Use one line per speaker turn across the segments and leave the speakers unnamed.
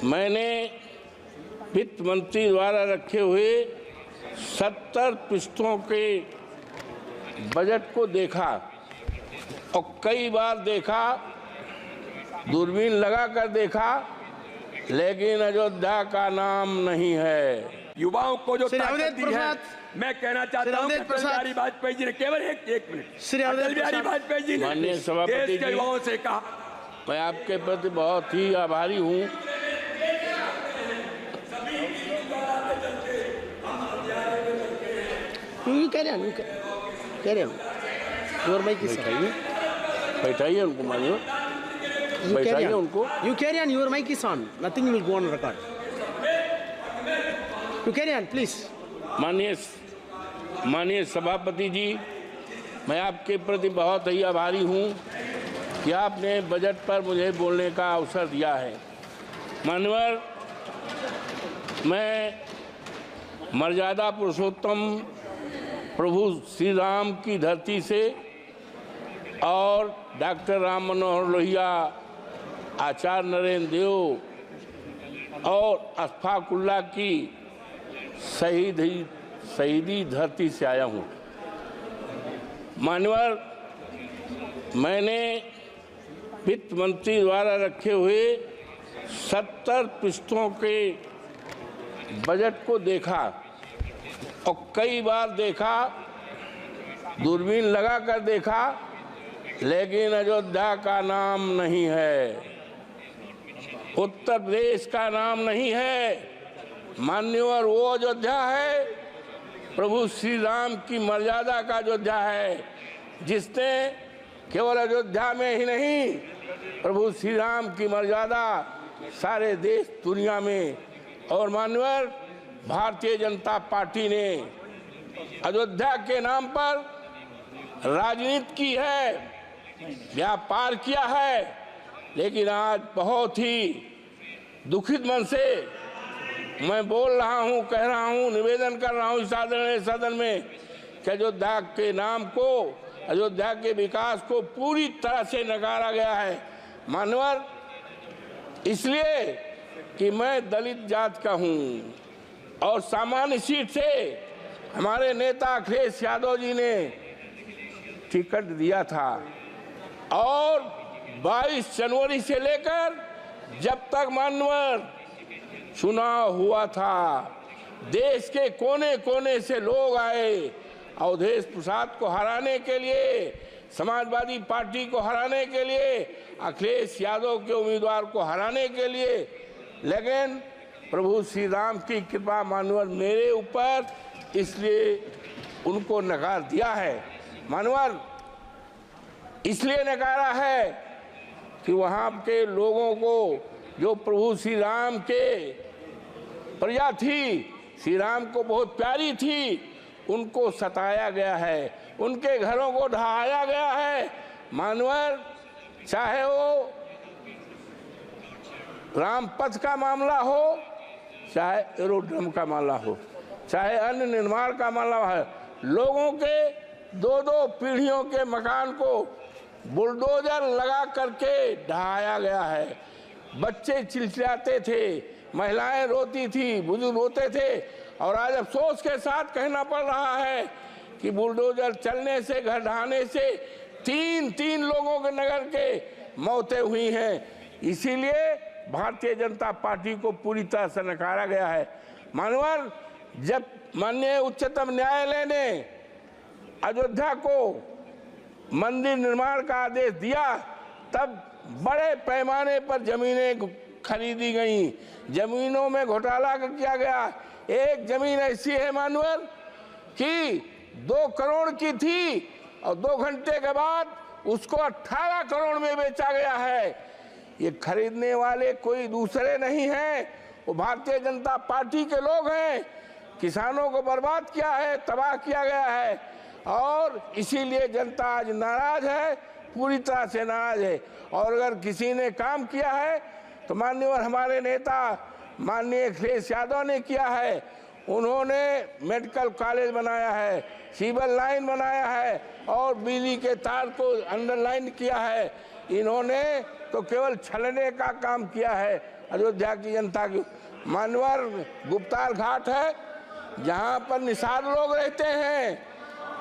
मैंने वित्त मंत्री द्वारा रखे हुए 70 पृष्ठों के बजट को देखा और कई बार देखा, दूरबीन लगाकर देखा, लेकिन अयोध्या का नाम नहीं है।
युवाओं को जो ताकत दी है, मैं कहना चाहता हूं अटल बिहारी वाजपेयी जी ने केवल एक मिनट अटल बिहारी वाजपेयी जी ने
माननीय सभापति
देश के युवाओं से कहा,
मैं आपके प्रति बहुत ही आभारी हूं। बैठाइए उनको, मानिए बैठाइए उनको।
You carry on. Your mic is on. Nothing will go on record. You carry on, please.
माननीय सभापति जी, मैं आपके प्रति बहुत ही आभारी हूं कि आपने बजट पर मुझे बोलने का अवसर दिया है। माननीय, मैं मर्यादा पुरुषोत्तम प्रभु श्री राम की धरती से और डॉक्टर राम मनोहर लोहिया, आचार्य नरेंद्र देव और अशफाक उल्लाह की शहीदी धरती से आया हूँ। मान्यवर, मैंने वित्त मंत्री द्वारा रखे हुए 70 पृष्ठों के बजट को देखा और कई बार देखा, दूरबीन लगाकर देखा, लेकिन अयोध्या का नाम नहीं है, उत्तर प्रदेश का नाम नहीं है। मान्यवर, वो अयोध्या है प्रभु श्री राम की मर्यादा का अयोध्या है, जिसने केवल अयोध्या में ही नहीं, प्रभु श्री राम की मर्यादा सारे देश दुनिया में। और मान्यवर, भारतीय जनता पार्टी ने अयोध्या के नाम पर राजनीति की है, व्यापार किया है, लेकिन आज बहुत ही दुखित मन से मैं बोल रहा हूं, कह रहा हूं, निवेदन कर रहा हूं इस सदन में कि अयोध्या के नाम को, अयोध्या के विकास को पूरी तरह से नकारा गया है। मानवर, इसलिए कि मैं दलित जात का हूं और सामान्य सीट से हमारे नेता अखिलेश यादव जी ने टिकट दिया था और 22 जनवरी से लेकर जब तक मानवर चुनाव हुआ था, देश के कोने कोने से लोग आए अवधेश प्रसाद को हराने के लिए, समाजवादी पार्टी को हराने के लिए, अखिलेश यादव के उम्मीदवार को हराने के लिए। लेकिन प्रभु श्री राम की कृपा मानवर मेरे ऊपर, इसलिए उनको नकार दिया है। मानवर, इसलिए नकारा है कि वहाँ के लोगों को, जो प्रभु श्री राम के प्रजा थी, श्री राम को बहुत प्यारी थी, उनको सताया गया है, उनके घरों को ढहाया गया है। मानवर, चाहे वो रामपथ का मामला हो, चाहे एरोड्रम का मामला हो, चाहे अन्य निर्माण का मामला है, लोगों के 2-2 पीढ़ियों के मकान को बुलडोजर लगा करके ढहाया गया है। बच्चे चिल्लाते थे, महिलाएं रोती थी, बुजुर्ग रोते थे, और आज अफसोस के साथ कहना पड़ रहा है कि बुलडोजर चलने से, घर ढहाने से 3 लोगों के नगर के मौतें हुई हैं। इसीलिए भारतीय जनता पार्टी को पूरी तरह से नकारा गया है। मानवर, जब माननीय उच्चतम न्यायालय ने अयोध्या को मंदिर निर्माण का आदेश दिया, तब बड़े पैमाने पर जमीनें खरीदी गई, जमीनों में घोटाला किया गया। एक जमीन ऐसी है मानवर कि 2 करोड़ की थी और 2 घंटे के बाद उसको 18 करोड़ में बेचा गया है। ये खरीदने वाले कोई दूसरे नहीं हैं, वो भारतीय जनता पार्टी के लोग हैं। किसानों को बर्बाद किया है, तबाह किया गया है, और इसीलिए जनता आज नाराज है, पूरी तरह से नाराज है। और अगर किसी ने काम किया है तो माननीय हमारे नेता माननीय अखिलेश यादव ने किया है। उन्होंने मेडिकल कॉलेज बनाया है, सिविल लाइन बनाया है और बिजली के तार को अंडरलाइन किया है। इन्होंने तो केवल छलने का काम किया है अयोध्या की जनता की। मानवर गुप्ताल घाट है जहाँ पर निषाद लोग रहते हैं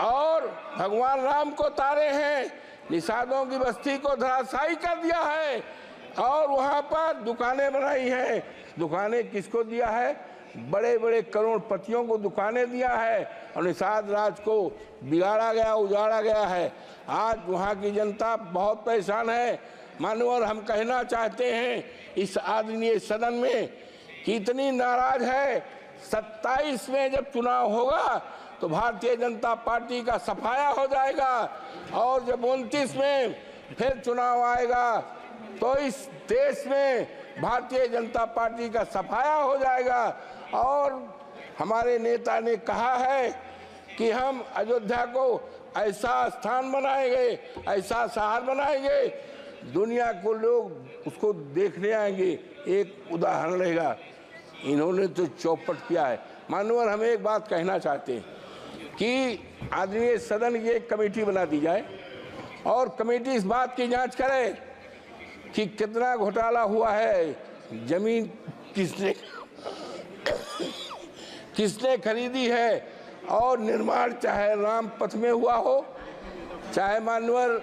और भगवान राम को तारे हैं, निषादों की बस्ती को धराशायी कर दिया है और वहाँ पर दुकानें बनाई हैं। दुकानें किसको दिया है? बड़े बड़े करोड़पतियों को दुकानें दिया है और निषाद राज को बिगाड़ा गया, उजाड़ा गया है। आज वहाँ की जनता बहुत परेशान है। मानवर हम कहना चाहते हैं इस आदरणीय सदन में कि इतनी नाराज है। 27 में जब चुनाव होगा तो भारतीय जनता पार्टी का सफाया हो जाएगा और जब 29 में फिर चुनाव आएगा तो इस देश में भारतीय जनता पार्टी का सफाया हो जाएगा। और हमारे नेता ने कहा है कि हम अयोध्या को ऐसा स्थान बनाएंगे, ऐसा शहर बनाएंगे, दुनिया को लोग उसको देखने आएंगे। एक उदाहरण रहेगा, इन्होंने तो चौपट किया है। मानवर हम एक बात कहना चाहते हैं कि आदरणीय सदन की एक कमेटी बना दी जाए और कमेटी इस बात की जांच करे कि कितना घोटाला हुआ है, जमीन किसने खरीदी है और निर्माण चाहे राम पथ में हुआ हो, चाहे मानवर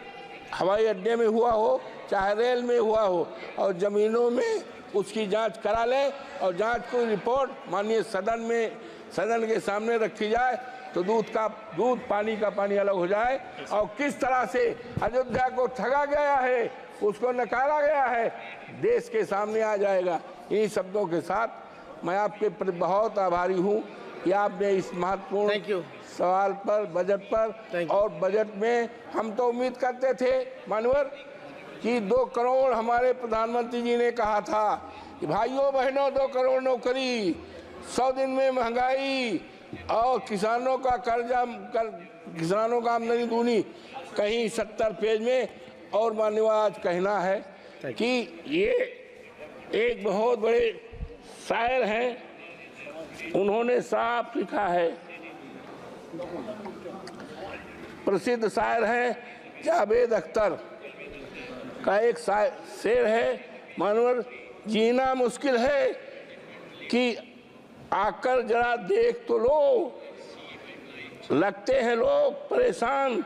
हवाई अड्डे में हुआ हो, चाहे रेल में हुआ हो, और जमीनों में उसकी जांच करा ले और जांच की रिपोर्ट माननीय सदन के सामने रखी जाए तो दूध पानी का पानी अलग हो जाए। और किस तरह से अयोध्या को ठगा गया है, उसको नकारा गया है, देश के सामने आ जाएगा। इन्हीं शब्दों के साथ मैं आपके प्रति बहुत आभारी हूँ कि आपने इस महत्वपूर्ण सवाल पर, बजट पर, और बजट में हम तो उम्मीद करते थे मानवर कि 2 करोड़ हमारे प्रधानमंत्री जी ने कहा था कि भाइयों बहनों 2 करोड़ नौकरी, 100 दिन में महंगाई और किसानों का कर्जा किसानों का आमदनी दूनी, कहीं 70 पेज में। और माननीय आज कहना है कि ये एक बहुत बड़े शायर हैं, उन्होंने साफ लिखा है, प्रसिद्ध शायर हैं जावेद अख्तर का एक शेर है, मानवर जीना मुश्किल है कि आकर जरा देख तो लो, लगते हैं लोग परेशान,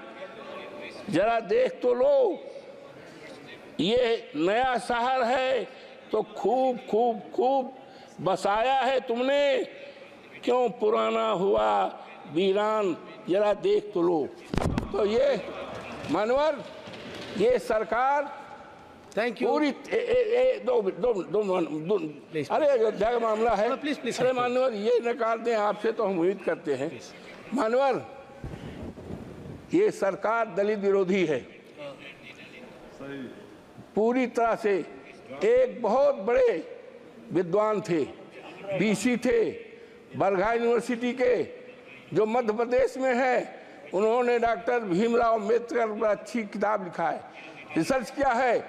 जरा देख तो लो, ये नया शहर है तो खूब खूब खूब बसाया है तुमने, क्यों पुराना हुआ वीरान, जरा देख तो लो। तो ये मानवर ये सरकार
थैंक यू
पूरी दो अरे अयोध्या का मामला है। अरे मानवर ये नकार दें आपसे तो हम उम्मीद करते हैं। मानवर ये सरकार दलित विरोधी है पूरी तरह से। एक बहुत बड़े विद्वान थे, बीसी थे, बरघा यूनिवर्सिटी के, जो मध्य प्रदेश में है, उन्होंने डॉक्टर भीमराव अम्बेडकर पर अच्छी किताब लिखा है, रिसर्च किया है।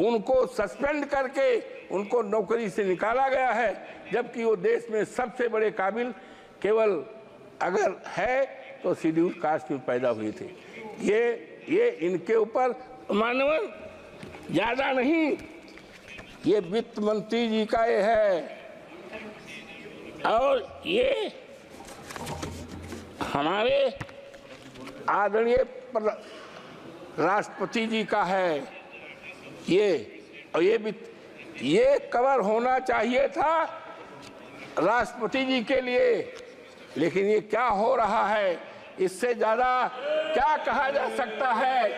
उनको सस्पेंड करके उनको नौकरी से निकाला गया है, जबकि वो देश में सबसे बड़े काबिल केवल अगर है तो शेड्यूल कास्ट में पैदा हुए थे। ये इनके ऊपर मानवर ज्यादा नहीं, ये वित्त मंत्री जी का ये है और ये हमारे आदरणीय राष्ट्रपति जी का है। और ये कवर होना चाहिए था राष्ट्रपति जी के लिए, लेकिन ये क्या हो रहा है, इससे ज्यादा क्या कहा जा सकता है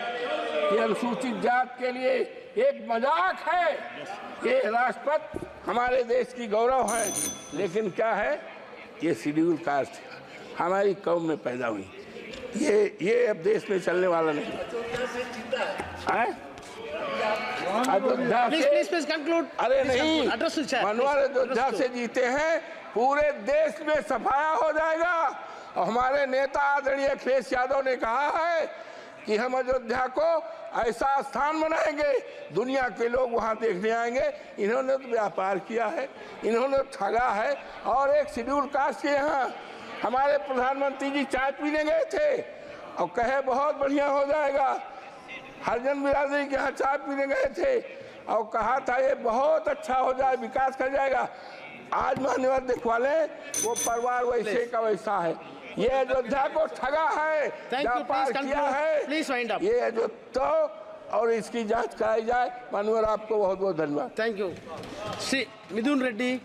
कि अनुसूचित जात के लिए एक मजाक है। ये राष्ट्रपति हमारे देश की गौरव है, लेकिन क्या है, ये शेड्यूल कास्ट हमारी कौम में पैदा हुई, ये अब देश में चलने वाला नहीं है।
Please conclude.
अरे नहीं, मनोहर अयोध्या से जीते हैं, पूरे देश में सफाया हो जाएगा। और हमारे नेता आदरणीय अखिलेश यादव ने कहा है कि हम अयोध्या को ऐसा स्थान बनाएंगे, दुनिया के लोग वहां देखने आएंगे। इन्होंने तो व्यापार किया है, इन्होंने ठगा है। और एक शेड्यूल कास्ट के यहाँ हमारे प्रधानमंत्री जी चाय पीने गए थे और कहे बहुत बढ़िया हो जाएगा। हरिजन बिरादरी के यहाँ चाय पीने गए थे और कहा था ये बहुत अच्छा हो जाए, विकास कर जाएगा। आज मान्यवर दिखवा लें, वो परिवार वैसे का वैसा है। ये अयोध्या को ठगा है, व्यापार किया है। ये अयोध्या और इसकी जांच कराई जाए। मान्यवर आपको बहुत बहुत धन्यवाद।
Thank you. Shri Mithun Reddy.